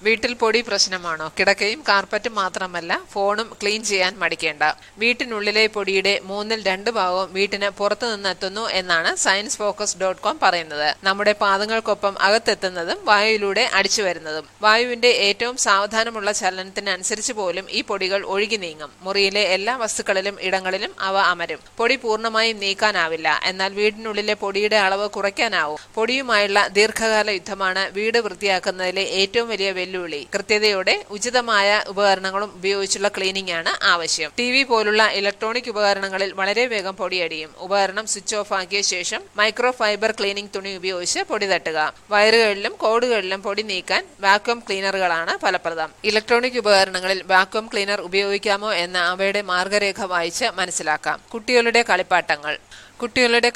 വീട്ടിൽ പൊടി പ്രശ്നമാണോ? കിടക്കയും കാർപ്പറ്റും മാത്രമല്ല, ഫോണും ക്ലീൻ ചെയ്യാൻ മടിക്കേണ്ട. വീട്ടിനുള്ളിലെ പൊടിയുടെ 2/3 ഭാഗവും വീട്ടിന് പുറത്തു നിന്നെത്തുന്നു എന്നാണ് scienceFocus.com പറയുന്നത്. നമ്മുടെ പാദങ്ങൾക്കൊപ്പം അകത്തെത്തുന്നതും വായുവിലൂടെ അടിച്ചു വരുന്നതും. വായുവിന്റെ ഏറ്റവും സാവധാനമുള്ള ചലനത്തിനനുസരിച്ച് പോലും ഈ പൊടികൾ ഒഴുകി നീങ്ങും. മുറിയിലെ എല്ലാ വസ്തുക്കളിലും ഇടങ്ങളിലും അവ അമരും. പൊടി പൂർണ്ണമായും നീക്കാനാവില്ല, എന്നാൽ വീടിനുള്ളിലെ പൊടിയുടെ അളവ് കുറയ്ക്കാനാവും. പൊടിയുമായുള്ള ദീർഘകാല യുദ്ധമാണ് വീട് വൃത്തിയാക്കുന്നതിലെ ഏറ്റവും വലിയ വെല്ലുവിളി. കൃത്യതയോടെ ഉചിതമായ ഉപകരണങ്ങളും ഉപയോഗിച്ചുള്ള ക്ലീനിംഗ് ആണ് ആവശ്യം. TV പോലുള്ള ഇലക്ട്രോണിക് ഉപകരണങ്ങളിൽ വളരെ വേഗം പൊടിയടിയും. ഉപകരണം സ്വിച്ച് ഓഫ് ആക്കിയ ശേഷം മൈക്രോ ഫൈബർ ക്ലീനിംഗ് തുണി ഉപയോഗിച്ച് പൊടി തട്ടുക. വയറുകളിലും കോഡുകളിലും പൊടി നീക്കാൻ വാക്വം ക്ലീനറുകളാണ് ഫലപ്രദം. ഇലക്ട്രോണിക് ഉപകരണങ്ങളിൽ വാക്വം ക്ലീനർ ഉപയോഗിക്കാമോ എന്ന് അവയുടെ മാർഗരേഖ വായിച്ച് മനസ്സിലാക്കാം. കുട്ടികളുടെ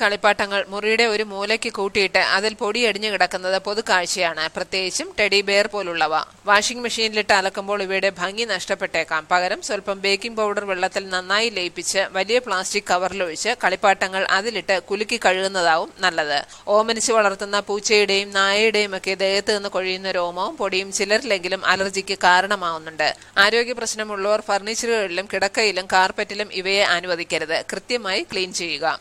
കളിപ്പാട്ടങ്ങൾ മുറിയുടെ ഒരു മൂലയ്ക്ക് കൂട്ടിയിട്ട് അതിൽ പൊടി അടിഞ്ഞു കിടക്കുന്നത് പൊതുക്കാഴ്ചയാണ്, പ്രത്യേകിച്ചും ടെഡി ബെയർ പോലുള്ളവ. വാഷിംഗ് മെഷീനിലിട്ട് അലക്കുമ്പോൾ ഇവയുടെ ഭംഗി നഷ്ടപ്പെട്ടേക്കാം. പകരം സ്വല്പം ബേക്കിംഗ് പൗഡർ വെള്ളത്തിൽ നന്നായി ലയിപ്പിച്ച് വലിയ പ്ലാസ്റ്റിക് കവറിലൊഴിച്ച് കളിപ്പാട്ടങ്ങൾ അതിലിട്ട് കുലുക്കി കഴുകുന്നതാവും നല്ലത്. ഓമനിച്ച് വളർത്തുന്ന പൂച്ചയുടെയും നായയുടെയും ഒക്കെ ദേഹത്ത് നിന്ന് കൊഴിയുന്ന രോമവും പൊടിയും ചിലരിലെങ്കിലും അലർജിക്ക് കാരണമാവുന്നുണ്ട്. ആരോഗ്യ പ്രശ്നമുള്ളവർ ഫർണിച്ചറുകളിലും കിടക്കയിലും കാർപ്പറ്റിലും ഇവയെ അനുവദിക്കരുത്. കൃത്യമായി ക്ലീൻ ചെയ്യുക.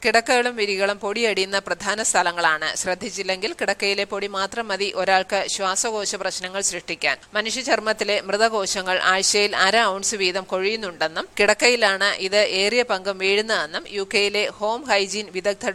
കിടക്കകളും വിരികളും പൊടിയടിയുന്ന പ്രധാന സ്ഥലങ്ങളാണ്. ശ്രദ്ധിച്ചില്ലെങ്കിൽ കിടക്കയിലെ പൊടി മാത്രം മതി ഒരാൾക്ക് ശ്വാസകോശ പ്രശ്നങ്ങൾ സൃഷ്ടിക്കാൻ. മനുഷ്യ ചർമ്മത്തിലെ മൃതകോശങ്ങൾ ആഴ്ചയിൽ 1/2 ഔൺസ് വീതം കൊഴിയുന്നുണ്ടെന്നും കിടക്കയിലാണ് ഇത് ഏറിയ പങ്കും വീഴുന്നതെന്നും UK ഹോം ഹൈജീൻ വിദഗ്ധ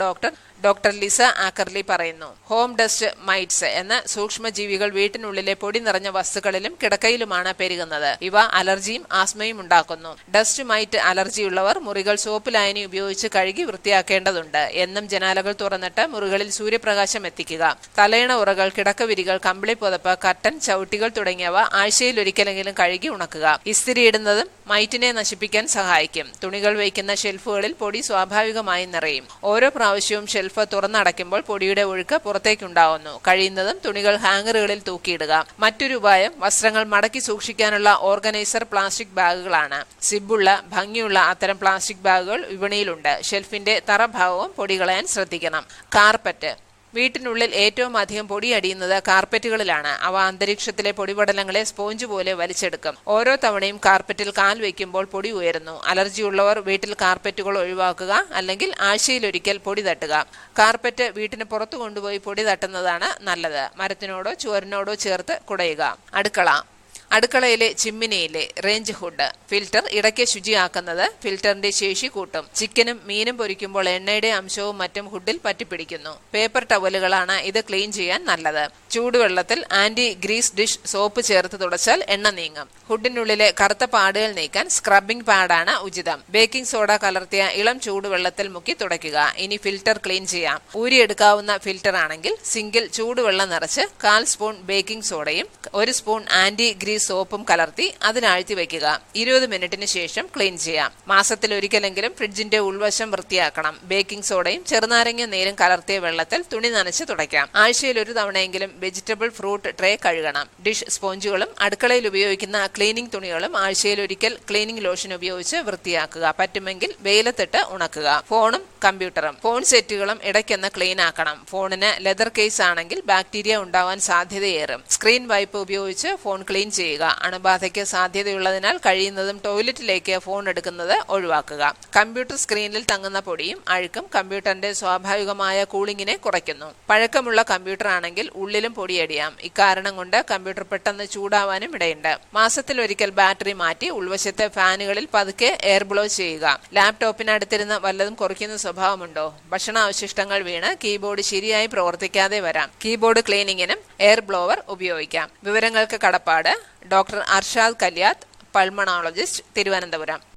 ഡോക്ടർ ലിസ ആക്കർലി പറയുന്നു. ഹോം ഡസ്റ്റ് മൈറ്റ്സ് എന്ന സൂക്ഷ്മജീവികൾ വീട്ടിനുള്ളിലെ പൊടി നിറഞ്ഞ വസ്തുക്കളിലും കിടക്കയിലുമാണ് പെരുകുന്നത്. ഇവ അലർജിയും ആസ്മയും ഉണ്ടാക്കുന്നു. ഡസ്റ്റ് മൈറ്റ് അലർജിയുള്ളവർ മുറികൾ സോപ്പ് ലായനി ഉപയോഗിച്ച് കഴുകി വൃത്തിയാക്കേണ്ടതുണ്ട്. എന്നും ജനാലകൾ തുറന്നിട്ട് മുറികളിൽ സൂര്യപ്രകാശം എത്തിക്കുക. തലയിണ ഉറകൾ, കിടക്കവിരികൾ, കമ്പിളി പുതപ്പ്, കർട്ടൻ, ചവിട്ടികൾ തുടങ്ങിയവ ആഴ്ചയിലൊരിക്കലെങ്കിലും കഴുകി ഉണക്കുക. ഇസ്തിരിയിടുന്നതും മൈറ്റിനെ നശിപ്പിക്കാൻ സഹായിക്കും. തുണികൾ വയ്ക്കുന്ന ഷെൽഫുകളിൽ പൊടി സ്വാഭാവികമായി നിറയും. ഓരോ പ്രാവശ്യവും ഷെൽഫ് തുറന്നടയ്ക്കുമ്പോൾ പൊടിയുടെ ഒഴുക്ക് പുറത്തേക്കുണ്ടാവുന്നു. കഴിയുന്നതും തുണികൾ ഹാങ്ങറുകളിൽ തൂക്കിയിടുക. മറ്റൊരു ഉപായം വസ്ത്രങ്ങൾ മടക്കി സൂക്ഷിക്കാനുള്ള ഓർഗനൈസർ പ്ലാസ്റ്റിക് ബാഗുകളാണ്. സിബുള്ള ഭംഗിയുള്ള അത്തരം പ്ലാസ്റ്റിക് ബാഗുകൾ വിപണിയിലുണ്ട്. ഷെൽഫിന്റെ തറഭാഗവും പൊടി കളയാൻ ശ്രദ്ധിക്കണം. കാർപ്പറ്റ്. വീട്ടിനുള്ളിൽ ഏറ്റവും അധികം പൊടി അടിയുന്നത് കാർപ്പറ്റുകളിലാണ്. അവ അന്തരീക്ഷത്തിലെ പൊടിപടലങ്ങളെ സ്പോഞ്ച് പോലെ വലിച്ചെടുക്കും. ഓരോ തവണയും കാർപ്പറ്റിൽ കാൽ വയ്ക്കുമ്പോൾ പൊടി ഉയരുന്നു. അലർജിയുള്ളവർ വീട്ടിൽ കാർപ്പറ്റുകൾ ഒഴിവാക്കുക, അല്ലെങ്കിൽ ആഴ്ചയിലൊരിക്കൽ പൊടി തട്ടുക. കാർപ്പറ്റ് വീട്ടിന് പുറത്തു കൊണ്ടുപോയി പൊടി തട്ടുന്നതാണ് നല്ലത്. മരത്തിനോടോ ചുവരിനോടോ ചേർത്ത് കുടയുക. അടുക്കളയിലെ ചിമ്മിനിയിലെ റേഞ്ച് ഹുഡ് ഫിൽറ്റർ ഇടയ്ക്ക് ശുചിയാക്കുന്നത് ഫിൽറ്ററിന്റെ ശേഷി കൂട്ടും. ചിക്കനും മീനും പൊരിക്കുമ്പോൾ എണ്ണയുടെ അംശവും മറ്റും ഹുഡിൽ പറ്റിപ്പിടിക്കുന്നു. പേപ്പർ ടവലുകളാണ് ഇത് ക്ലീൻ ചെയ്യാൻ നല്ലത്. ചൂടുവെള്ളത്തിൽ ആന്റി ഗ്രീസ് ഡിഷ് സോപ്പ് ചേർത്ത് തുടച്ചാൽ എണ്ണ നീങ്ങും. ഹുഡിനുള്ളിലെ കറുത്ത പാടുകൾ നീക്കാൻ സ്ക്രബിംഗ് പാഡാണ് ഉചിതം. ബേക്കിംഗ് സോഡ കലർത്തിയ ഇളം ചൂടുവെള്ളത്തിൽ മുക്കി തുടയ്ക്കുക. ഇനി ഫിൽറ്റർ ക്ലീൻ ചെയ്യാം. ഊരിയെടുക്കാവുന്ന ഫിൽറ്റർ ആണെങ്കിൽ സിങ്കിൽ ചൂടുവെള്ളം നിറച്ച് 1/4 സ്പൂൺ ബേക്കിംഗ് സോഡയും 1 സ്പൂൺ ആന്റി ഗ്രീസ് സോപ്പും കലർത്തി അതിനാഴ്ത്തി വയ്ക്കുക. 20 മിനിറ്റിന് ശേഷം ക്ലീൻ ചെയ്യാം. മാസത്തിലൊരിക്കലെങ്കിലും ഫ്രിഡ്ജിന്റെ ഉൾവശം വൃത്തിയാക്കണം. ബേക്കിംഗ് സോഡയും ചെറുനാരങ്ങ നീരും കലർത്തിയ വെള്ളത്തിൽ തുണി നനച്ച് തുടയ്ക്കാം. ആഴ്ചയിൽ ഒരു തവണയെങ്കിലും വെജിറ്റബിൾ ഫ്രൂട്ട് ട്രേ കഴുകണം. ഡിഷ് സ്പോഞ്ചുകളും അടുക്കളയിൽ ഉപയോഗിക്കുന്ന ക്ലീനിംഗ് തുണികളും ആഴ്ചയിലൊരിക്കൽ ക്ലീനിംഗ് ലോഷൻ ഉപയോഗിച്ച് വൃത്തിയാക്കുക. പറ്റുമെങ്കിൽ വെയിലത്തിട്ട് ഉണക്കുക. ഫോണും കമ്പ്യൂട്ടറും. ഫോൺ സെറ്റുകളും ഇടയ്ക്കൊന്ന് ക്ലീൻ ആക്കണം. ഫോണിന് ലെതർ കേസ് ആണെങ്കിൽ ബാക്ടീരിയ ഉണ്ടാവാൻ സാധ്യതയേറും. സ്ക്രീൻ വൈപ്പ് ഉപയോഗിച്ച് ഫോൺ ക്ലീൻ ചെയ്യുക. അണുബാധയ്ക്ക് സാധ്യതയുള്ളതിനാൽ കഴിയുന്നതും ടോയ്ലറ്റിലേക്ക് ഫോൺ എടുക്കുന്നത് ഒഴിവാക്കുക. കമ്പ്യൂട്ടർ സ്ക്രീനിൽ തങ്ങുന്ന പൊടിയും അഴുക്കും കമ്പ്യൂട്ടറിന്റെ സ്വാഭാവികമായ കൂളിംഗിനെ കുറയ്ക്കുന്നു. പഴക്കമുള്ള കമ്പ്യൂട്ടർ ആണെങ്കിൽ ഉള്ളിലും പൊടിയടിയാം. ഇക്കാരണം കൊണ്ട് കമ്പ്യൂട്ടർ പെട്ടെന്ന് ചൂടാവാനും ഇടയുണ്ട്. മാസത്തിലൊരിക്കൽ ബാറ്ററി മാറ്റി ഉൾവശത്തെ ഫാനുകളിൽ പതുക്കെ എയർ ബ്ലോ ചെയ്യുക. ലാപ്ടോപ്പിനടുത്തിരുന്ന് വല്ലതും കുറയ്ക്കുന്ന സ്വഭാവമുണ്ടോ? ഭക്ഷണാവശിഷ്ടങ്ങൾ വീണ് കീബോർഡ് ശരിയായി പ്രവർത്തിക്കാതെ വരാം. കീബോർഡ് ക്ലീനിങ്ങിനും എയർ ബ്ലോവർ ഉപയോഗിക്കാം. വിവരങ്ങൾക്ക് കടപ്പാട് ഡോക്ടർ അർഷാദ് കല്യാത്ത്, പൾമണോളജിസ്റ്റ്, തിരുവനന്തപുരം.